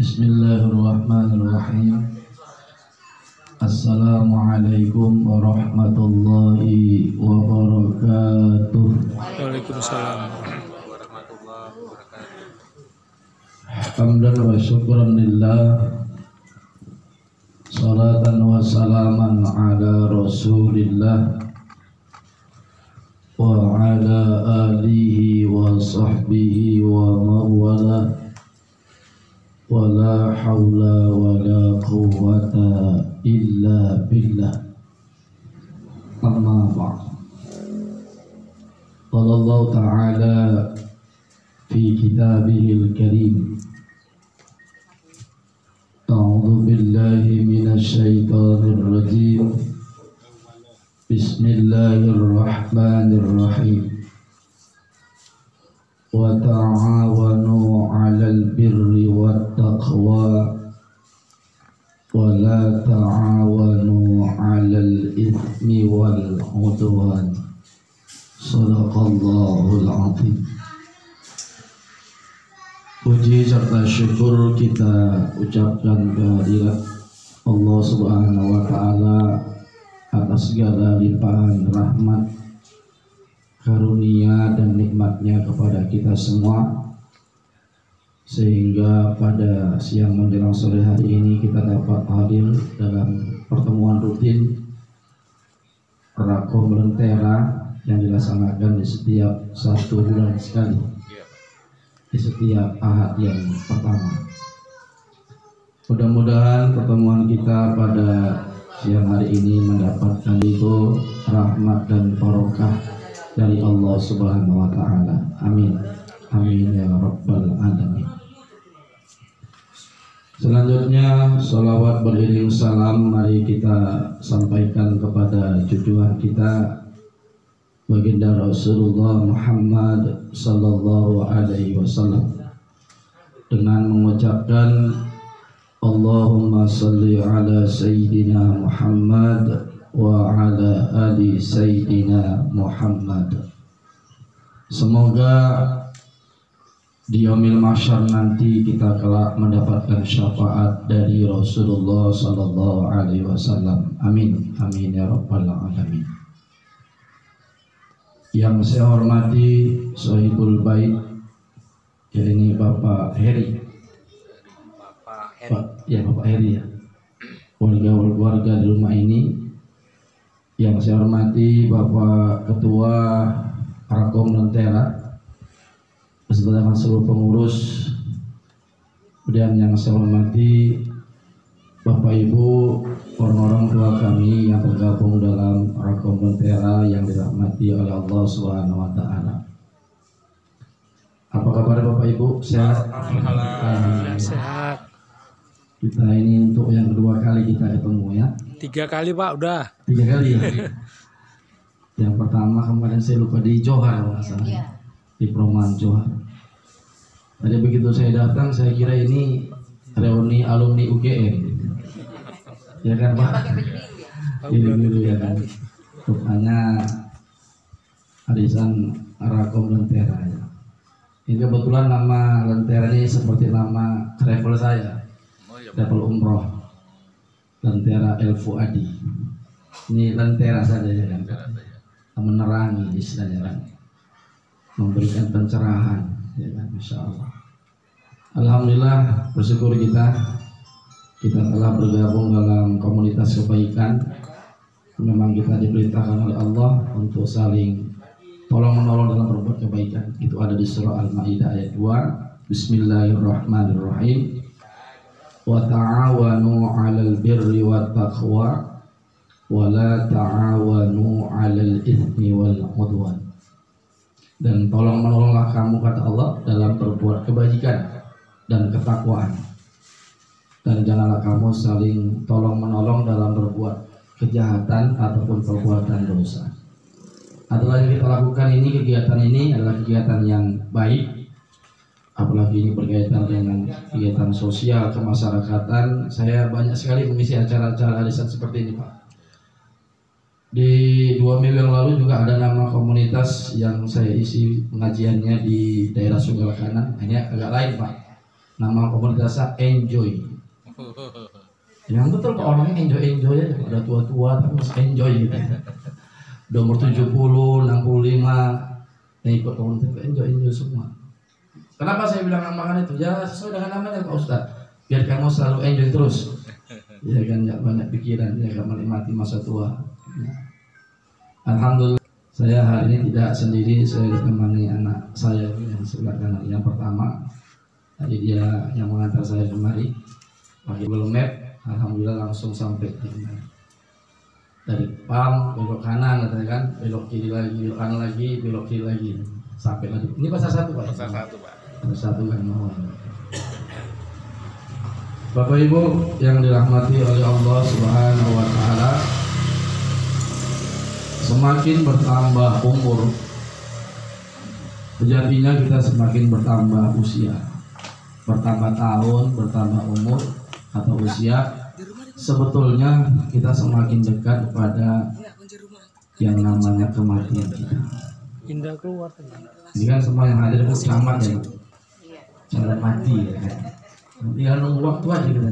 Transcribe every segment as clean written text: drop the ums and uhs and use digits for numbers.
Bismillahirrahmanirrahim. Assalamualaikum warahmatullahi wabarakatuh. Waalaikumsalam. Hamdan wa syukran lillah, salatan wa salaman ala rasulillah wa ala alihi wa sahbihi wa mawala, wa la hawla wa la quwwata illa billah. Amma ba'd. Qala Allah ta'ala fi kitabihil karim, a'udzu billahi minasy syaithanir rajim. Bismillahirrahmanirrahim. Wa ta'awanu 'alal birri wat taqwa wa la ta'awanu 'alal itsmi wal 'udwan. Shadaqallahul 'azim. Puji serta syukur kita ucapkan kehadirat Allah Subhanahu wa Ta'ala atas segala limpahan rahmat, karunia dan nikmatnya kepada kita semua, sehingga pada siang menjelang sore hari ini kita dapat hadir dalam pertemuan rutin Rakom Lentera yang dilaksanakan di setiap 1 bulan sekali, di setiap ahad yang pertama. Mudah-mudahan pertemuan kita pada siang hari ini mendapatkan itu rahmat dan barokah dari Allah Subhanahu wa Ta'ala. Amin. Amin ya rabbal alamin. Selanjutnya salawat beriring salam mari kita sampaikan kepada junjungan kita baginda Rasulullah Muhammad sallallahu alaihi wasallam dengan mengucapkan Allahumma salli ala sayyidina Muhammad wa ala ali sayyidina Muhammad. Semoga di yaumil mahsyar nanti kita kelak mendapatkan syafaat dari Rasulullah sallallahu alaihi wasallam. Amin. Amin ya rabbal alamin. Yang saya hormati Sohibul Bait, ini Bapak Heri. Bapak Heri ya. Warga di rumah ini. Yang saya hormati Bapak Ketua Rakom Lentera beserta dengan seluruh pengurus. Kemudian yang saya hormati Bapak Ibu, orang-orang tua kami yang tergabung dalam Rakom Lentera yang dirahmati oleh Allah Subhanahu wa Ta'ala. Apa kabar Bapak Ibu? Sehat? Alhamdulillah sehat. Kita ini untuk yang kedua kali kita ketemu ya. 3 kali Pak udah. 3 kali ya. Yang pertama kemarin saya lupa di Johar kalau nggak salah. Di Perumahan Johar. Tadi begitu saya datang saya kira ini reuni alumni UGM. Ya kan Pak? Gini ya kan. Rupanya arisan Rakom Lentera ya. Ini kebetulan nama Lentera ini seperti nama travel saya. Travel umroh. Lentera El Fuadi. Ini Lentera saja ya kan. Menerangi istilahnya kan. Memberikan pencerahan ya kan, Masya Allah. Alhamdulillah bersyukur kita telah bergabung dalam komunitas kebaikan. Memang kita diperintahkan oleh Allah untuk saling tolong menolong dalam berbuat kebaikan. Itu ada di surah Al-Maidah ayat 2. Bismillahirrahmanirrahim. Wa ta'awanu 'alal birri wat taqwa wa la ta'awanu 'alal itsmi wal 'udwan. Dan tolong menolonglah kamu kata Allah dalam berbuat kebajikan dan ketakwaan. Dan janganlah kamu saling tolong menolong dalam berbuat kejahatan ataupun perbuatan dosa. Adalah yang kita lakukan ini, kegiatan ini adalah kegiatan yang baik. Apalagi ini berkaitan dengan kegiatan sosial kemasyarakatan. Saya banyak sekali mengisi acara-acara arisan seperti ini Pak. Di 2 minggu yang lalu juga ada nama komunitas yang saya isi pengajiannya di daerah Sungai Kanan. Ini agak lain Pak. Nama komunitasnya Enjoy. Yang betul kok orangnya enjoy aja, udah tua-tua tapi masih enjoy gitu. Udah umur 70, 65, ikut komunitas enjoy semua. Kenapa saya bilang namakan itu? Ya sesuai dengan namanya Pak Ustaz. Biar kamu selalu enjoy terus. Ya kan, nggak banyak pikiran, ya kan, menikmati masa tua. Ya. Alhamdulillah saya hari ini tidak sendiri, saya ditemani anak saya yang sebelah kanan. Yang pertama tadi dia yang mengantar saya kemari pakai Google Map. Alhamdulillah langsung sampai di mana. Dari PAM belok kanan katanya kan, belok kiri lagi, belok kanan lagi, belok kiri lagi, sampai lagi. Ini pasar 1 Pak. Pasar 1 Pak. Pasar 1 kan. Bapak Ibu yang dirahmati oleh Allah Subhanahu wa taala, semakin bertambah umur, sejatinya kita semakin bertambah usia, bertambah tahun, bertambah umur atau usia, sebetulnya kita semakin dekat kepada yang namanya kematian kita. Indah keluar. Ini kan semua yang hadir itu camat ya, camat mati ya kan. Tinggal nunggu waktu aja kita.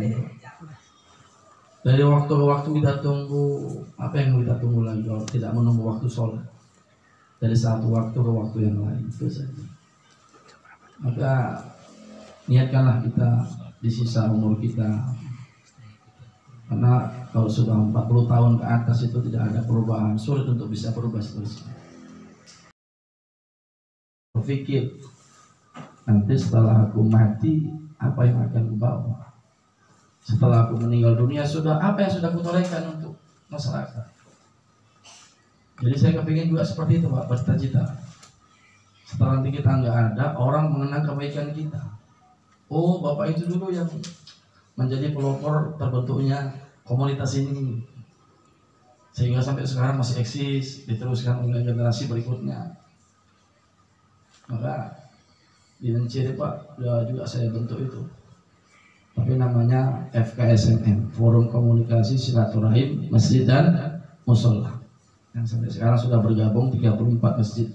Dari waktu ke waktu kita tunggu apa yang kita tunggu lagi, kalau tidak menunggu waktu sholat. Dari satu waktu ke waktu yang lain, itu saja. Maka niatkanlah kita di sisa umur kita, karena kalau sudah 40 tahun ke atas itu tidak ada perubahan, sulit untuk bisa berubah seterusnya. Berpikir nanti setelah aku mati apa yang akan kubawa, setelah aku meninggal dunia sudah apa yang sudah kutorehkan untuk masyarakat. Jadi saya kepingin juga seperti itu Pak, bercita-cita setelah nanti kita nggak ada, orang mengenang kebaikan kita. Oh Bapak itu dulu yang menjadi pelopor terbentuknya komunitas ini, sehingga sampai sekarang masih eksis, diteruskan oleh generasi berikutnya. Maka di Menciri Pak juga saya bentuk itu, tapi namanya FKSMM, Forum Komunikasi Silaturahim Masjid dan Musola, yang sampai sekarang sudah bergabung 34 masjid,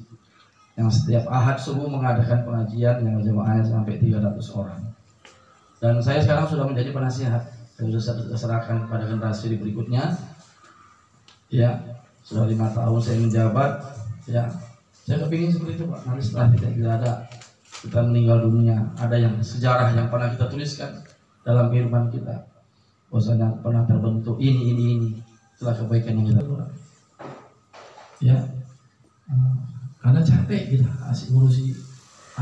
yang setiap Ahad subuh mengadakan pengajian yang jemaahnya sampai 300 orang. Dan saya sekarang sudah menjadi penasihat, saya sudah serahkan kepada generasi berikutnya. Ya, sudah 5 tahun saya menjabat. Ya, saya kepingin seperti itu Pak. Nanti setelah kita tidak ada, kita meninggal dunia, ada yang sejarah yang pernah kita tuliskan dalam kehidupan kita, bahwasanya pernah terbentuk ini setelah kebaikan yang kita lakukan. Ya, karena capek kita asik ngurusi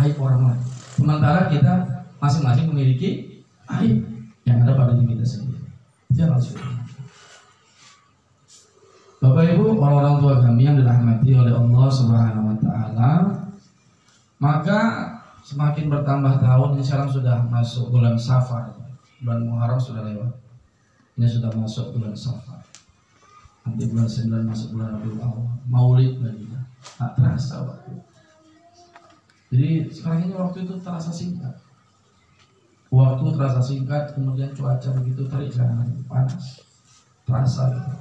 aib orang lain, sementara kita masing-masing memiliki aib yang ada pada diri kita sendiri. Jangan sulit. Bapak Ibu, orang-orang tua kami yang dirahmati oleh Allah Subhanahu wa taala, maka semakin bertambah tahun, ini sekarang sudah masuk bulan Safar, bulan Muharram sudah lewat, ini sudah masuk bulan Safar, nanti bulan 9 masuk bulan Rabiul Awal, Maulid lagi, tak terasa waktu. Jadi sekarang ini waktu itu terasa singkat, kemudian cuaca begitu terik, panas, terasa gitu.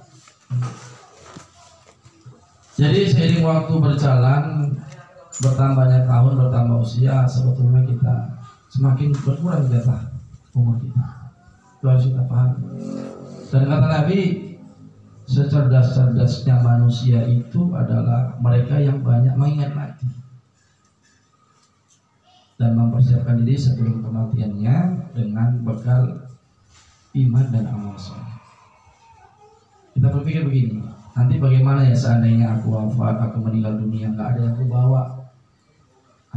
Jadi seiring waktu berjalan, bertambahnya tahun, bertambah usia, sebetulnya kita semakin berkurang jatah umur kita. Itu harus kita paham. Dan kata Nabi, secerdas-cerdasnya manusia itu adalah mereka yang banyak mengingat mati dan mempersiapkan diri sebelum kematiannya dengan bekal iman dan amal soleh. Kita berpikir begini, nanti bagaimana ya seandainya aku wafat, aku meninggal dunia, nggak ada yang aku bawa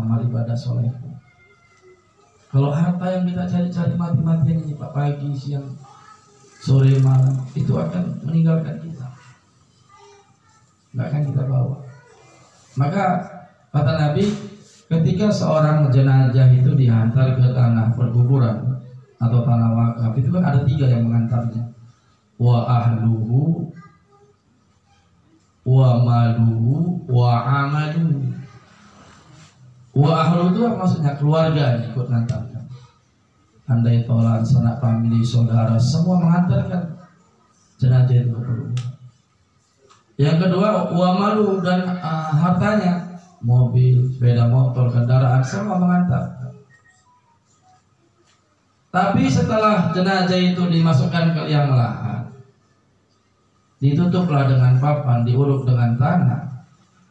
amal ibadah solehku. Kalau harta yang kita cari-cari mati-matian ini Pak, pagi, siang, sore, malam, itu akan meninggalkan kita, nggak akan kita bawa. Maka kata Nabi, ketika seorang jenazah itu dihantar ke tanah perkuburan atau tanah wakaf, itu kan ada 3 yang mengantarnya, wa ahluhu, wa maluhu, wa amaluhu. Wa ahlu itu maksudnya keluarga yang ikut mengantarkan. Andai tolan, sanak famili, saudara, semua mengantarkan jenazah itu ke kuburan. Yang kedua, wa malu, dan hartanya, mobil, sepeda motor, kendaraan, semua mengantarkan. Tapi setelah jenazah itu dimasukkan ke liang lahat, ditutuplah dengan papan, diuruk dengan tanah.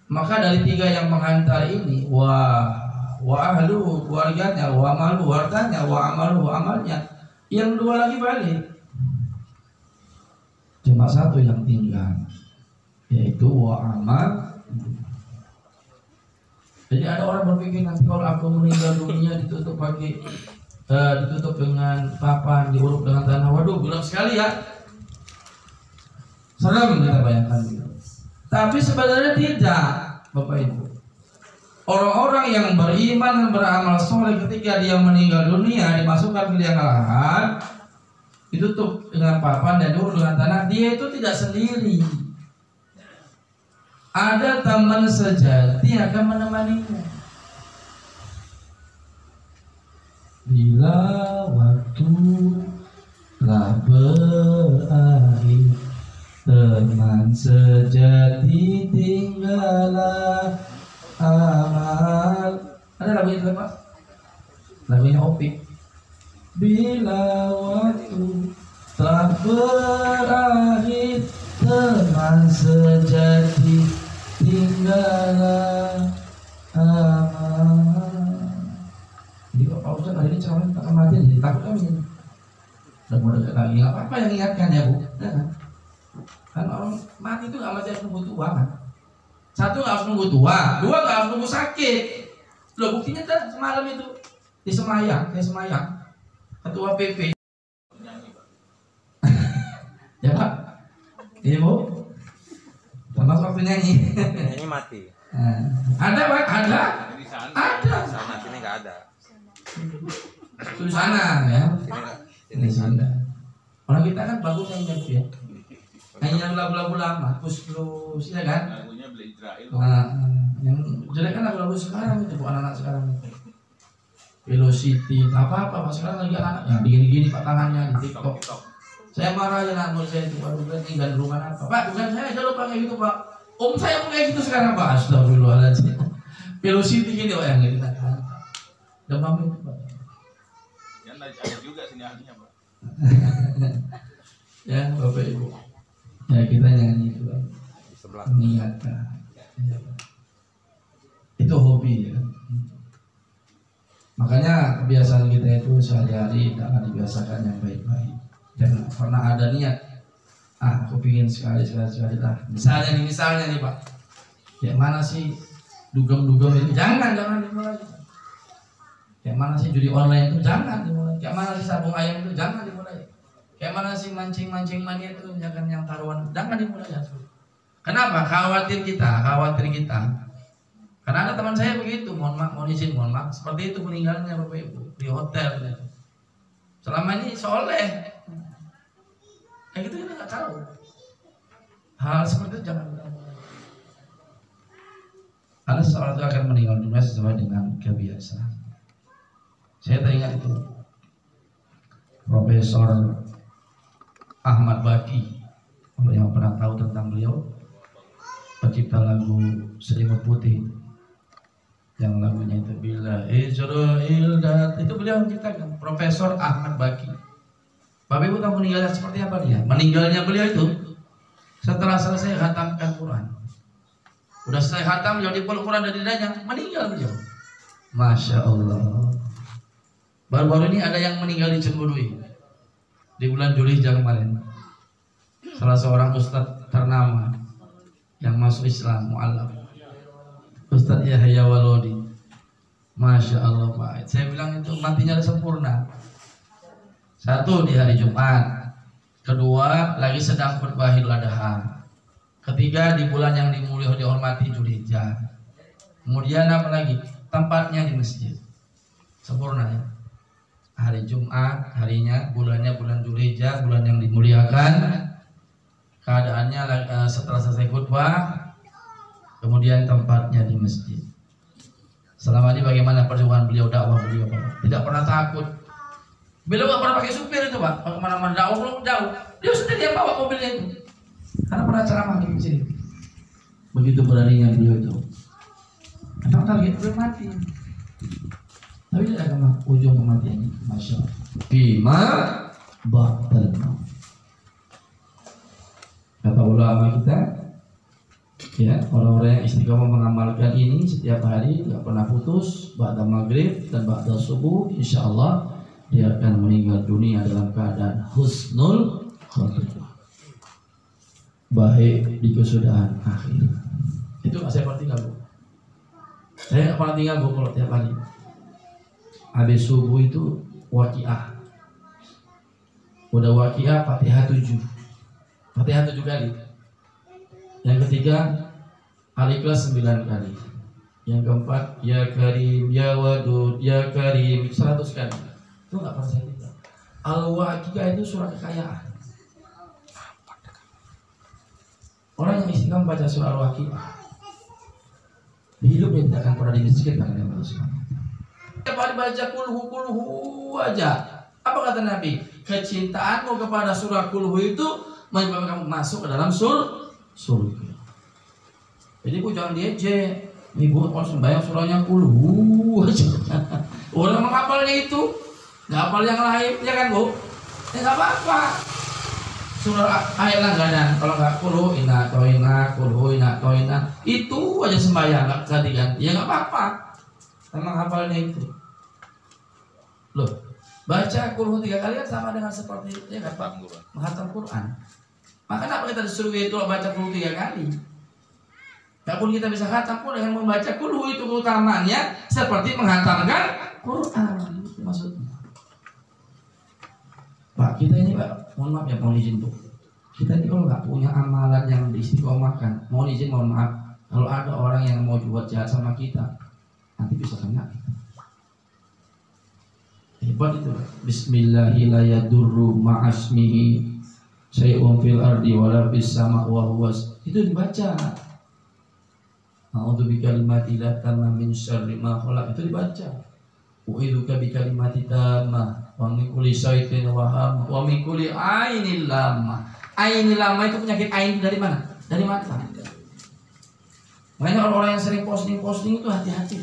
Maka dari 3 yang menghantar ini, wa ahlu keluarganya, wa amalu hartanya, wa amalu amalnya, yang 2 lagi balik. Cuma 1 yang tinggal, yaitu wa amal. Jadi ada orang berpikir nanti kalau aku meninggal dunia ditutup ditutup dengan papan, diuruk dengan tanah. Waduh, gelap sekali ya. Serem kita bayangkan gitu. Tapi sebenarnya tidak, Bapak Ibu. Orang-orang yang beriman dan beramal soleh ketika dia meninggal dunia dimasukkan ke liang lahat, ditutup dengan papan dan diuruk dengan tanah, dia itu tidak sendiri. Ada teman sejati akan menemaninya. Bila waktu telah berakhir, teman sejati tinggallah amal. Ada lagunya itu Pak? Lagunya Opik. Bila waktu telah berakhir, teman sejati tinggallah amal. Jadi kalau Pak Ustaz hari ini ceramah tak mati, jadi takut kami. Udah mau dekat lagi, nggak apa-apa yang ingatkan ya Bu. Ya kan? Kan orang mati itu nggak mesti harus nunggu tua kan. 1 nggak harus nunggu tua, 2 nggak harus nunggu sakit. Loh buktinya kan semalam itu di Semayang, ketua PP. Ya Pak, Ibu, termasuk waktu nyanyi. Nyanyi mati. Ada Pak, ada. Sama sini nggak ada. Di sana ya. Sini Di sana. Orang kita kan bagus nyanyi ya. Nyanyi lagu-lagu lama, Kus ya kan? Lagunya Beli Israel. Nah, yang jelek kan lagu-lagu sekarang itu, bukan anak sekarang itu. Velocity, apa-apa, Pak sekarang lagi anak yang gini-gini Pak tangannya di TikTok. Saya marah ya anak saya itu, baru tinggal di rumah apa? Pak, bukan saya aja lupa kayak gitu Pak. Om saya pun kayak gitu sekarang Pak. Astagfirullahaladzim. Velocity gini Pak yang gitu. Demam itu Pak. Yang ada juga sini ahlinya Pak. Ya Bapak Ibu. Ya kita nyanyi itu Pak. di sebelah. Mengingatkan. Itu hobi ya. Makanya kebiasaan kita itu sehari-hari akan dibiasakan yang baik-baik. Jangan pernah ada niat, aku pingin sekali lah. Misalnya nih Pak, kayak mana sih dugem-dugem itu? Jangan dimulai. Kayak mana sih judi online itu? Jangan dimulai. Kayak mana sih sabung ayam itu? Jangan dimulai. Kayak mana sih mancing mania itu? Jangan yang taruhan. Jangan dimulai ya. Kenapa? Khawatir kita. Karena ada teman saya begitu, mohon maaf, seperti itu meninggalnya Bapak Ibu di hotel. Selama ini soleh, kayak gitu kita nggak tahu. Hal seperti itu jangan kita mulai. Karena seseorang itu akan meninggal dunia sesuai dengan kebiasaan. Saya teringat itu Profesor Ahmad Baki, kalau yang pernah tahu tentang beliau, pencipta lagu Selimut Putih. Yang lagunya itu Bila Israel dat, itu beliau menciptakan, Profesor Ahmad Baki. Bapak Ibu tahu meninggalnya seperti apa dia? Meninggalnya beliau itu setelah selesai khatamkan Quran. Udah selesai khatam, beliau dipeluk Quran dari dadanya, meninggal beliau. Masya Allah. Baru-baru ini ada yang meninggal di Cemburu di bulan Juli kemarin. Salah seorang ustadz ternama yang masuk Islam, mu'alaf, Ustadz Yahya Walodi. Masya Allah Pak, saya bilang itu matinya sempurna. 1 di hari Jumat, 2 lagi sedang khutbah Idul Adha, 3 di bulan yang dimuliakan dihormati Dzulhijjah. Kemudian apa lagi? Tempatnya di masjid. Sempurna ya. Hari Jumat, harinya, bulannya bulan Dzulhijjah, bulan yang dimuliakan. Keadaannya setelah selesai khutbah, kemudian tempatnya di masjid. Selama ini bagaimana perjuangan beliau, dakwah beliau Pak? Tidak pernah takut. Beliau nggak pernah pakai supir itu Pak. Kalau kemana-mana jauh, dia sendiri yang bawa mobilnya itu. Karena pernah ceramah di sini. Begitu beraninya beliau itu. Karena target beliau mati. Tapi tidak akan ujung kematiannya, Masya Allah. bima ba'dal maut. Kata ulama kita, ya, orang-orang yang istiqomah mengamalkan ini setiap hari, nggak pernah putus, ba'da maghrib dan ba'da subuh, insya Allah dia akan meninggal dunia dalam keadaan husnul khotimah, baik di kesudahan akhir. Itu nggak saya pernah tinggal, Bu. Saya nggak pernah tinggal, Bu, kalau tiap hari. Habis subuh itu waqiah. Udah waqiah Fatihah 7. Fatihah 7 kali. Yang ketiga Al-Ikhlas 9 kali. Yang keempat ya Karim, ya Wadud, ya Karim 100 kali. Itu nggak pernah saya tinggal. Al-Waqiah itu surah kekayaan. Orang yang istiqamah baca surah Al-Waqiah, hidupnya tidak akan pernah dimiskinkan oleh Allah Subhanahu wa taala. Tiap hari baca kulhu aja. Apa kata Nabi? Kecintaanmu kepada surah kulhu itu menyebabkan kamu masuk ke dalam surga. Jadi Bu jangan diejek. Ibu kalau sembahyang surahnya kulhu aja. Orang menghafalnya itu, nggak hafal yang lain, ya kan Bu? Ya nggak apa-apa. Surah ayat langganan, kalau nggak kulhu ina toina, itu aja sembahyang nggak ganti-ganti, ya nggak apa-apa. Memang hafalnya itu. Loh, baca kulhu 3 kali kan sama dengan seperti ya kan Pak? Menghatam Quran. Maka kenapa kita disuruh kalau baca kulhu 3 kali? Walaupun kita bisa khatam pun dengan membaca kulhu itu keutamaannya seperti menghatamkan Quran. Itu maksudnya. Pak, kita ini Pak, mohon maaf ya, mohon izin Bu. Kita ini kalau nggak punya amalan yang diistiqomahkan, mohon izin, mohon maaf. Kalau ada orang yang mau buat jahat sama kita, nanti bisa kena kita. Hebat itu. Bismillahirrahmanirrahim ma'asmihi syai'un fil ardi wala fis sama wa huwas. Itu dibaca. A'udzu bikalimatillahi tammah min syarri ma khalaq, itu dibaca. U'idzuka bikalimati tammah wa min kulli syai'in waham wa min kulli ainil lamah. Ainil lamah itu penyakit ain dari mana? Dari mata. Makanya orang-orang yang sering posting itu hati-hati.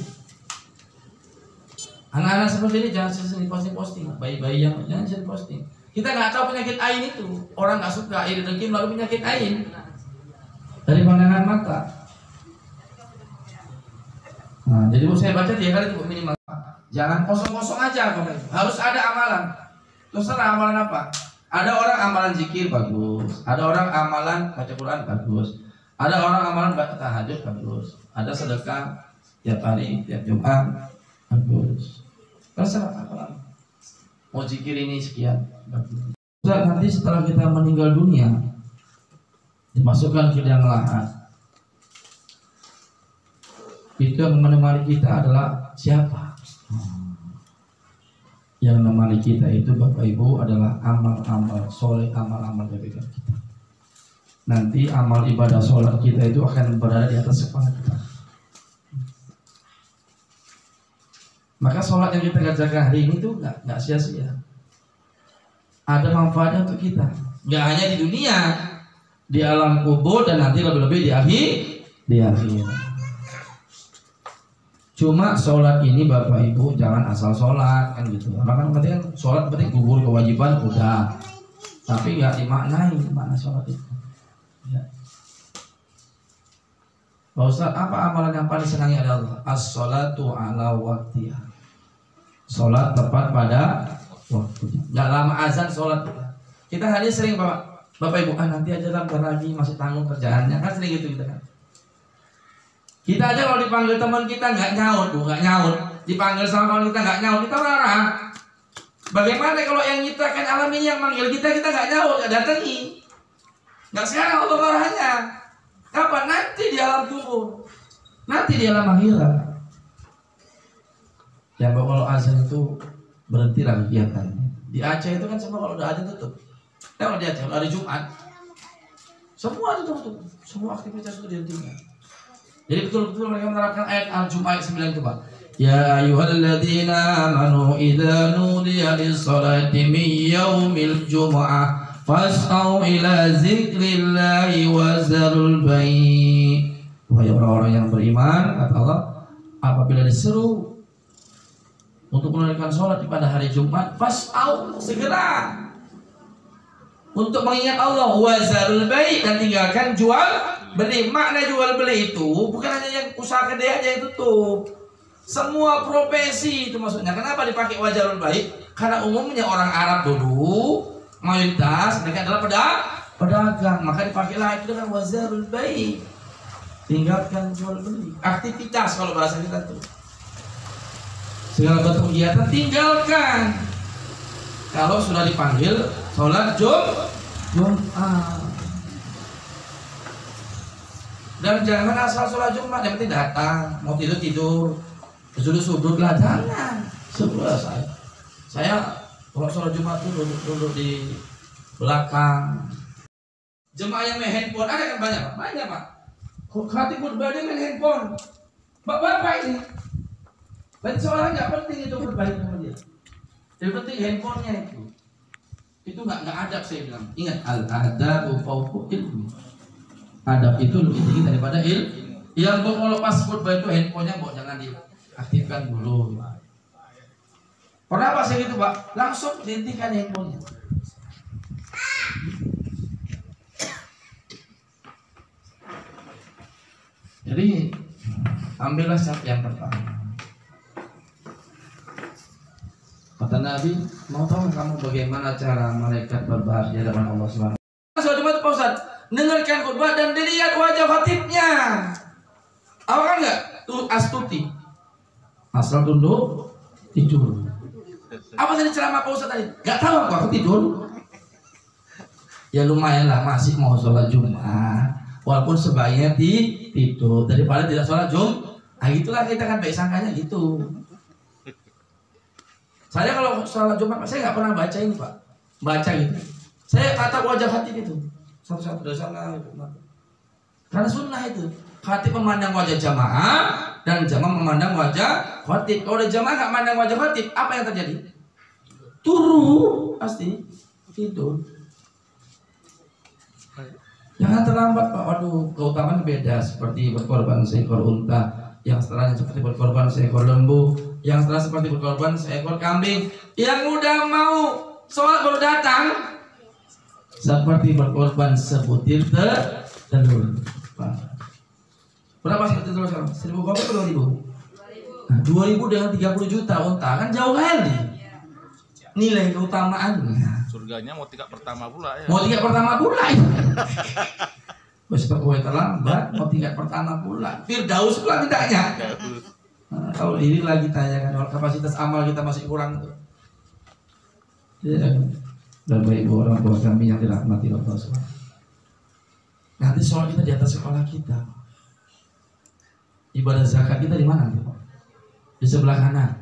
Anak-anak seperti ini jangan sering posting. Bayi-bayi yang jangan sering posting. Kita nggak tahu penyakit ain itu. Orang nggak suka iri dengki melalui penyakit ain dari pandangan mata. Nah, jadi saya baca 3 kali itu minimal. Jangan kosong-kosong aja, harus ada amalan. Terserah amalan apa? Ada orang amalan zikir bagus, ada orang amalan baca Quran bagus, ada orang amalan baca tahajud bagus, ada sedekah tiap hari, tiap Jumat bagus. Terserah amalan. Mau zikir ini sekian bagus. Nanti setelah kita meninggal dunia, dimasukkan ke liang lahat. Itu yang menemani kita adalah siapa? Yang menemani kita itu Bapak Ibu adalah amal-amal soleh, amal-amal kebaikan kita. Nanti amal ibadah sholat kita itu akan berada di atas kepala kita. Maka sholat yang kita kerjakan hari ini tuh nggak sia-sia. Ada manfaatnya untuk kita. Nggak hanya di dunia, di alam kubur dan nanti lebih-lebih di akhir. Cuma sholat ini Bapak Ibu jangan asal sholat kan gitu. Karena berarti kan sholat berarti gugur kewajiban udah, tapi nggak dimaknai makna sholat itu. Ya. Pak Ustaz, apa amalan yang paling senangi ada Allah? As-sholatu ala waktiha. Sholat tepat pada waktunya. Nggak lama azan sholat. Kita hari sering Bapak Ibu nanti aja lah, bentar lagi masih tanggung kerjaannya kan sering gitu kita kan. Kita aja kalau dipanggil teman kita nggak nyaut, nggak nyaut. Dipanggil sama kawan kita nggak nyaut, kita marah. Bagaimana kalau yang nyiptakan alam ini yang manggil kita nggak nyaut, nggak datangi? Nggak sekarang Allah marahnya. Kapan? Nanti di alam kubur, nanti di alam akhirat. Ya kalau azan itu berhenti lah kegiatannya. Di Aceh itu kan semua kalau udah azan tutup. Kalau di Aceh hari Jumat, semua tutup, semua aktivitas itu dihentikan. Jadi betul-betul mereka menerapkan ayat Al-Jum'ah 9 itu Pak. Ya ayyuhalladzina amanu idza nudiya lis-salati min yaumil jumu'ah fas'au ila dzikrillahi wa zarul bai'. Wahai orang-orang yang beriman, kata Allah, apabila diseru untuk menunaikan sholat pada hari Jumat, fas'au, segera untuk mengingat Allah, wazarul bai', dan tinggalkan jual beli. Makna jual beli itu bukan hanya yang usaha kedai aja yang tutup, semua profesi itu maksudnya. Kenapa dipakai wazarul bai'? Karena umumnya orang Arab dulu mayoritas mereka adalah pedagang, maka dipakailah itu dengan wazarul bai', tinggalkan jual beli. Aktivitas kalau bahasa kita tuh, segala bentuk kegiatan tinggalkan. Kalau sudah dipanggil sholat Jumat, dan jangan asal sholat Jumat yang penting datang, mau tidur sudut lah, jangan. Sebelah saya kalau sholat Jumat itu duduk di belakang. Jemaah yang main handphone ada kan banyak pak. Khatib khutbah dia main handphone. Bapak ini, berarti seorang nggak penting itu khutbah sama dia. Yang penting handphonenya itu nggak adab. Saya bilang, ingat, al-adabu fawqa ilmi. Adab itu lebih tinggi daripada ilmu. Yang kalau pas khutbah itu handphonenya jangan diaktifkan dulu. Kenapa saya gitu pak? Langsung dihentikan handphonenya. Jadi ambillah saf yang pertama. Kata Nabi, mau tahu kamu bagaimana cara malaikat berbahas di hadapan Allah SWT? Sholat Jumat Pak Ustaz, dengarkan khutbah dan dilihat wajah khatibnya. Apa kan enggak? Tuh astuti. Asal tunduk tidur. Apa tadi ceramah Pak Ustaz tadi? Enggak tahu aku tidur. Ya lumayan lah, masih mau sholat Jumat. Walaupun sebaiknya tidur daripada tidak sholat Jumat. Nah itulah kita kan baik sangkanya gitu. Saya kalau sholat Jumat, saya nggak pernah baca ini pak, baca gitu. Saya kata wajah khatib itu satu-satu dari sana gitu. Karena sunnah itu, khatib memandang wajah jamaah dan jamaah memandang wajah khatib. Kalau ada jamaah nggak memandang wajah khatib, apa yang terjadi? Turu pasti tidur. Jangan terlambat pak. Waduh, keutamaan beda, seperti berkorban seekor unta, yang setelahnya seperti berkorban seekor lembu, yang setelah seperti berkorban seekor kambing. Yang udah mau sholat baru datang seperti berkorban sebutir telur. Berapa sebutir telur sekarang? 1.000 kopi atau 2.000? Nah, 2.000 dengan 30 juta unta kan jauh kali nilai keutamaannya. Surganya mau tingkat pertama pula ya. Mau tingkat pertama pula ya. Besok gue terlambat, mau tingkat pertama pula. Firdaus pula mintanya. Nah, kalau diri lagi tanyakan, kalau kapasitas amal kita masih kurang tuh. Ya, dan baik orang tua kami yang dirahmati Allah SWT. Nanti sholat kita di atas kepala kita. Ibadah zakat kita di mana? Di sebelah kanan.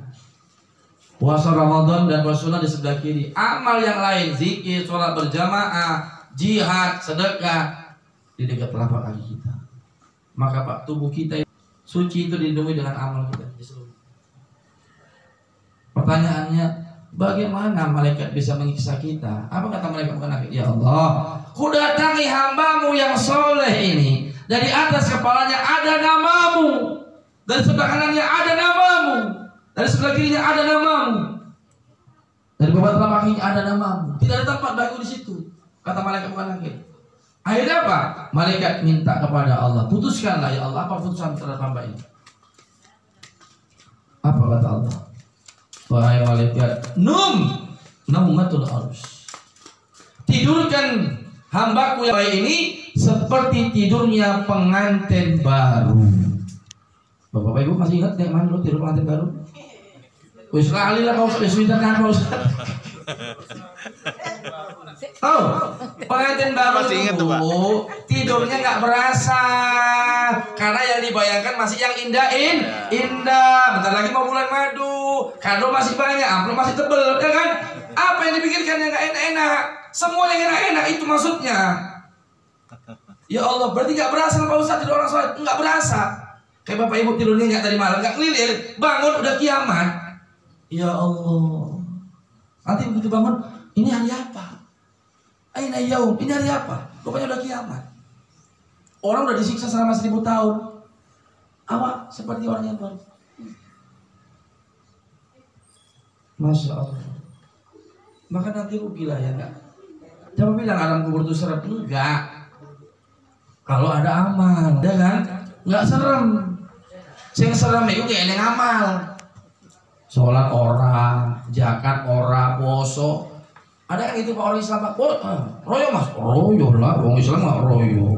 Puasa Ramadan dan puasa sunnah di sebelah kiri. Amal yang lain, zikir, sholat berjamaah, jihad, sedekah di dekat telapak kaki kita. Maka pak, tubuh kita suci itu dilindungi dengan amal kita. Pertanyaannya, bagaimana malaikat bisa menyiksa kita? Apa kata malaikat bukan Nabi? Ya Allah, ku datangi hambamu yang soleh ini. Dari atas kepalanya ada namamu, dari sebelah kanannya ada namamu, dari sebelah kirinya ada namamu, dari bawah telapak kakinya ada namamu. Tidak ada tempat bagiku di situ. Kata malaikat bukan Nabi. Akhirnya apa? Malaikat minta kepada Allah, putuskanlah ya Allah, apa putusan terhadap hamba ini? Apa kata Allah? Wahai malaikat, naumatul arus. Tidurkan hambaku yang baik ini seperti tidurnya pengantin baru. Bapak Ibu masih ingat kayak mana tidur pengantin baru? Wis lali lah kau sudah kan kau. Tahu? Pengantin baru itu tidurnya nggak berasa karena yang dibayangkan masih yang indah. Bentar lagi mau bulan madu, kado masih banyak, amplop masih tebel, ya kan? Apa yang dipikirkan yang nggak enak-enak? Semua yang enak-enak itu maksudnya. Ya Allah, berarti nggak berasa Pak Ustadz tidur orang sholat? Nggak berasa. Kayak Bapak Ibu tidurnya nggak tadi malam, nggak ngelilir, bangun udah kiamat. Ya Allah. Nanti begitu bangun, ini hari apa? Aina yaum, ini hari apa? Pokoknya udah kiamat. Orang udah disiksa selama 1000 tahun. Awak seperti orang yang baru. Masya Allah. Maka nanti rugi lah ya enggak. Coba bilang alam kubur itu serem, enggak. Kalau ada amal, ya kan? Enggak serem. Sing serem itu kayak yang amal. Sholat ora, zakat ora, poso. Ada kan itu Pak orang Islam Pak? Royo Mas, royo lah. Orang Islam nggak royo.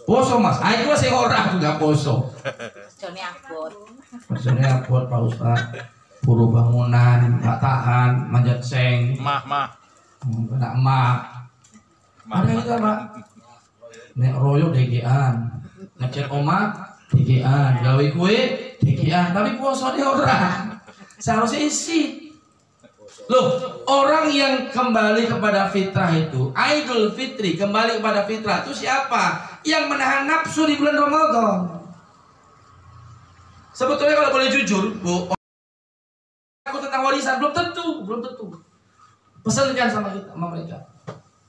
Poso Mas, itu sing ora juga poso. Joni abot. Maksudnya buat Pak Ustaz, buru bangunan, nggak tahan, manjat seng, Mah. kena emak. Ada itu Pak. Nek royo DG-an, ngecek omak DG-an, gawe kue DG-an, tapi poso dia orang. Seharusnya isi. Loh, orang yang kembali kepada fitrah itu, Idul Fitri, kembali kepada fitrah itu siapa? Yang menahan nafsu di bulan Ramadan. Sebetulnya kalau boleh jujur, Bu, aku tentang warisan belum tentu. Pesankan sama kita, sama mereka.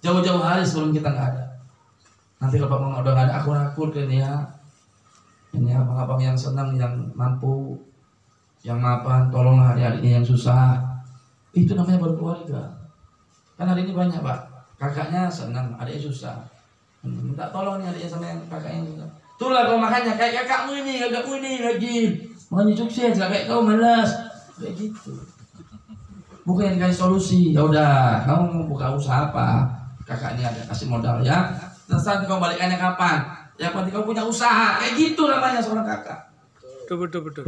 Jauh-jauh hari sebelum kita nggak ada. Nanti kalau Pak Mama udah nggak ada, aku rakur ke dia. Ini abang-abang yang senang, yang mampu, yang mapan, tolonglah adik-adiknya yang susah. Itu namanya berkeluarga. Kan hari ini banyak Pak, kakaknya senang, adiknya susah. Minta tolong nih adiknya sama yang kakaknya susah. Itulah kalau makanya kayak kakakmu ini lagi maunya sukses, kayak kau malas, kayak gitu. Bukan yang kasih solusi. Ya udah, kamu mau buka usaha apa? Kakak ini ada kasih modal ya. Terus kau balikannya kapan? Yang penting kau punya usaha. Kayak gitu namanya seorang kakak. Betul.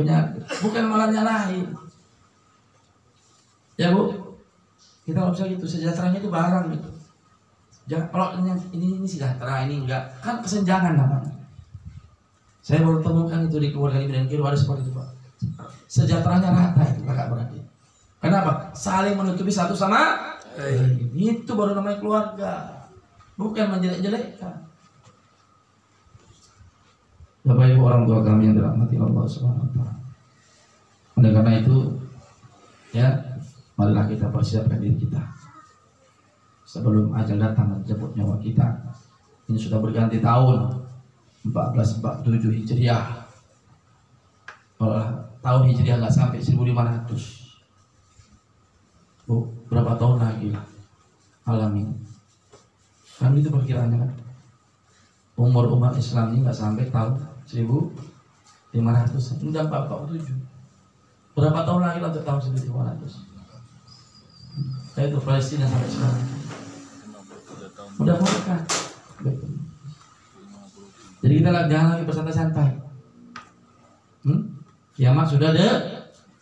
Bukan malah nyalahin. Ya Bu, kita nggak bisa gitu. Sejahteranya itu barang gitu. Jangan kalau ini sejahtera, ini enggak, kan kesenjangan namanya. Saya baru temukan itu di keluarga ini dan kira ada seperti itu Pak. Sejahteranya rata itu kakak beradik. Kenapa? Saling menutupi satu sama lain. Itu baru namanya keluarga. Bukan menjelek-jelekkan. Bapak Ibu orang tua kami yang dirahmati Allah Subhanahu wa taala. Oleh karena itu, ya, marilah kita persiapkan diri kita. Sebelum ajal datang dan jemput nyawa kita. Ini sudah berganti tahun 1447 Hijriah. Kalau tahun Hijriah nggak sampai 1500. Bu, berapa tahun lagi lah alami. Kan itu perkiraannya kan. Umur umat Islam ini nggak sampai tahun 1500. Ini udah 447. Berapa tahun lagi lah untuk tahun 1500? Saya itu Palestina sampai sekarang. Udah mau dekat. Jadi kita jangan lagi bersantai-santai. Kiamat sudah ada.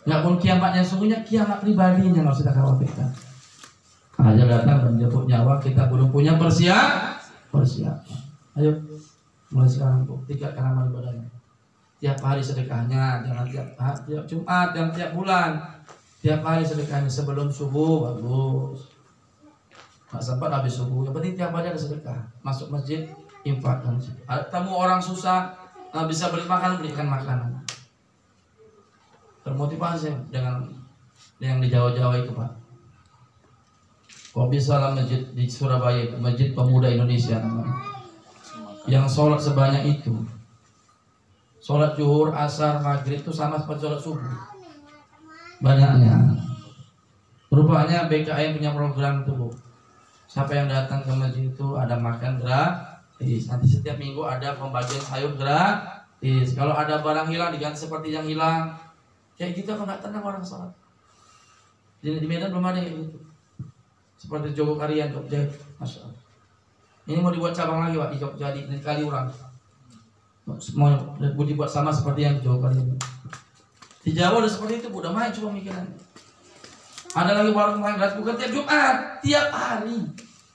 Nggak pun kiamat yang sungguhnya, kiamat pribadinya nggak usah kita khawatirkan. Ajal datang menjemput nyawa, kita belum punya persiapan. Ayo mulai sekarang Bu, tingkatkan amal ibadahnya. Tiap hari sedekahnya, jangan tiap Jumat, dan tiap bulan. Tiap hari sedekahnya sebelum subuh bagus. Nggak sempat habis subuh. Yang penting tiap hari ada sedekah. Masuk masjid, infakkan. Temu orang susah, nggak bisa beli makan, belikan makanan. Termotivasi dengan yang di Jawa-Jawa itu Pak. Kok bisa lah masjid di Surabaya, Masjid Pemuda Indonesia namanya. Yang sholat sebanyak itu, sholat zuhur, asar, maghrib itu sama seperti sholat subuh. Banyaknya. Rupanya BKM punya program itu Bu. Siapa yang datang ke masjid itu ada makan gratis. Nanti setiap minggu ada pembagian sayur gratis. Kalau ada barang hilang diganti seperti yang hilang. Kayak gitu kan nggak tenang orang sholat. Di Medan belum ada kayak gitu. Seperti Jogokarian, Jogja, Masya Allah. Ini mau dibuat cabang lagi Pak di Jogja, di Kaliurang. Mau dibuat sama seperti yang di Jogokarian. Di Jawa udah seperti itu, udah main coba mikiran. Ada lagi warung makan gratis bukan tiap Jumat, tiap hari.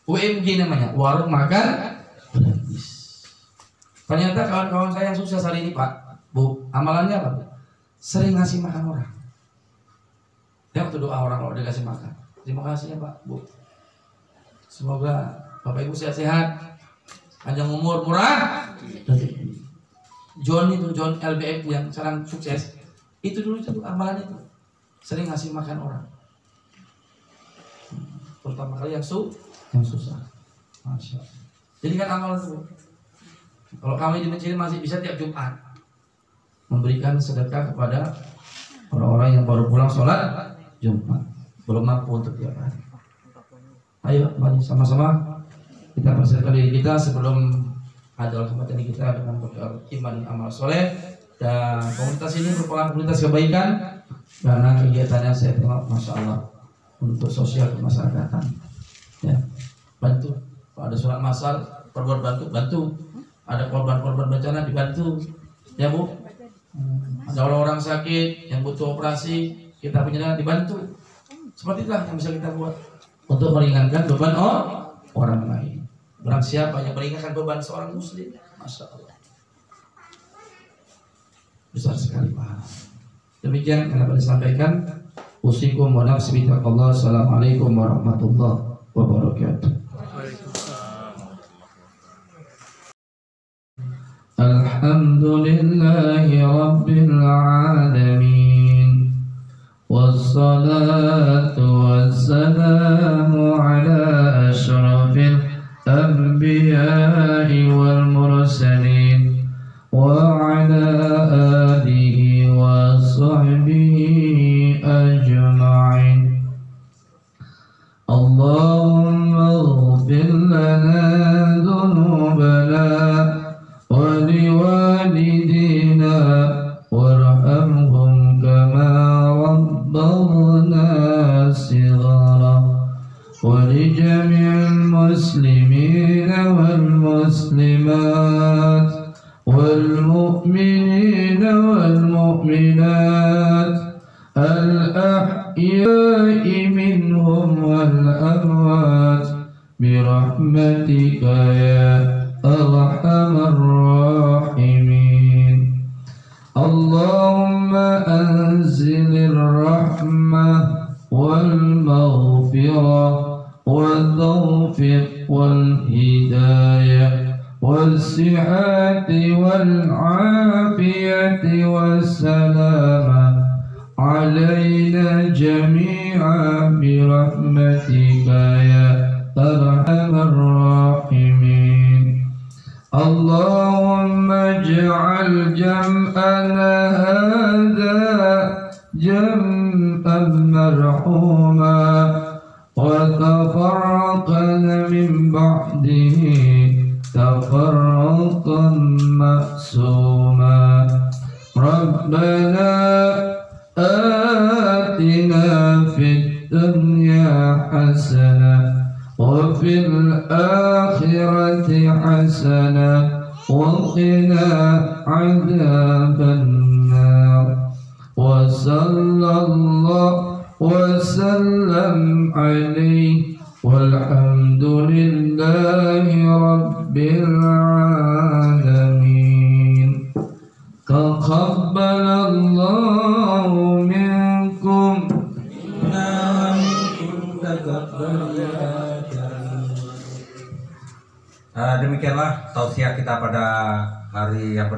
UMG namanya, warung makan gratis. Ternyata kawan-kawan saya yang sukses hari ini Pak, Bu, amalannya apa? Sering ngasih makan orang. Dia waktu doa orang kalau dia kasih makan. Terima kasih ya Pak, Bu. Semoga Bapak Ibu sehat-sehat, panjang umur, murah rezeki. John LBF yang sekarang sukses, itu dulu itu amalan itu. Sering ngasih makan orang. Terutama kali yang susah. Masya Allah. Jadi kan amal itu. Kalau kami di masjid masih bisa tiap Jumat memberikan sedekah kepada orang-orang yang baru pulang sholat Jumat. belum mampu untuk tiap hari. Ayo mari sama-sama kita persiapkan diri kita sebelum adalah kematian kita dengan bekal iman dan amal soleh. Dan komunitas ini merupakan komunitas kebaikan karena kegiatannya saya tengok masya Allah untuk sosial kemasyarakatan. Ya, bantu. Kalau ada surat masal, korban bantu. Ada korban-korban bencana dibantu. Ya Bu. Ada orang-orang sakit yang butuh operasi, kita punya dibantu. Seperti itulah yang bisa kita buat untuk meringankan beban orang lain. Barang siapa yang meringankan beban seorang muslim, masya Allah, besar sekali pahala. Demikian yang dapat disampaikan. Usikum wa nafsi bitaqwallah. Assalamualaikum warahmatullahi wabarakatuh. Alhamdulillahi rabbil alamin. Wassalatu wassalamu ala asyrafil anbiya'i wal mursalin wa ala alihi wa sahbihi ajma'in. Allahumma ighfir lana dhunubana wa liwalidina warhamhum kama ربنا صغارا ولجميع المسلمين والمسلمات والمؤمنين والمؤمنات الأحياء منهم والأموات برحمتك يا أرحم الراحمين. اللهم أنزل الرحمة والمغفرة والتوفيق والهداية والصحة والعافية والسلامة علينا جميعا برحمتك يا أرحم الراحمين. اللهم اجعل جمعنا هذا جمعا مرحوما وتفرقنا من بعده تفرقا مأسوما. ربنا آتنا في الدنيا حسنة وفي الآخرة حسنة وقنا عذاب النار. وصلى الله وسلم عليه والحمد لله رب العالمين. تقبل الله منكم. Demikianlah tausiah kita pada hari yang